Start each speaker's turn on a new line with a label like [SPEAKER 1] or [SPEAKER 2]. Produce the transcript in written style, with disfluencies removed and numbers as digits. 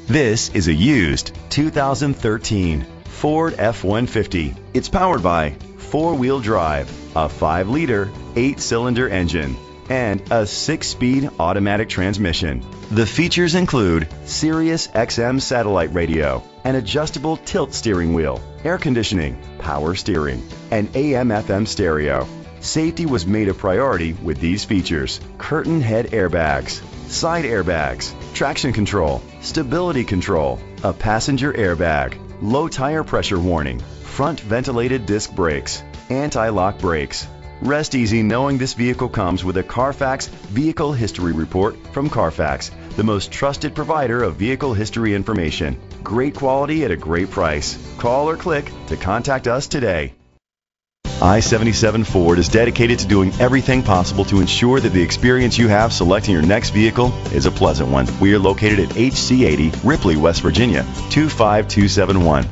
[SPEAKER 1] This is a used 2013 Ford F-150. It's powered by four-wheel drive, a 5-liter, 8-cylinder engine, and a 6-speed automatic transmission. The features include Sirius XM satellite radio, an adjustable tilt steering wheel, air conditioning, power steering, and AM/FM stereo. Safety was made a priority with these features: curtain head airbags, side airbags, traction control, stability control, a passenger airbag, low tire pressure warning, front ventilated disc brakes, anti-lock brakes. Rest easy knowing this vehicle comes with a Carfax Vehicle History Report from Carfax, the most trusted provider of vehicle history information. Great quality at a great price. Call or click to contact us today. I-77 Ford is dedicated to doing everything possible to ensure that the experience you have selecting your next vehicle is a pleasant one. We are located at HC80, Ripley, West Virginia, 25271.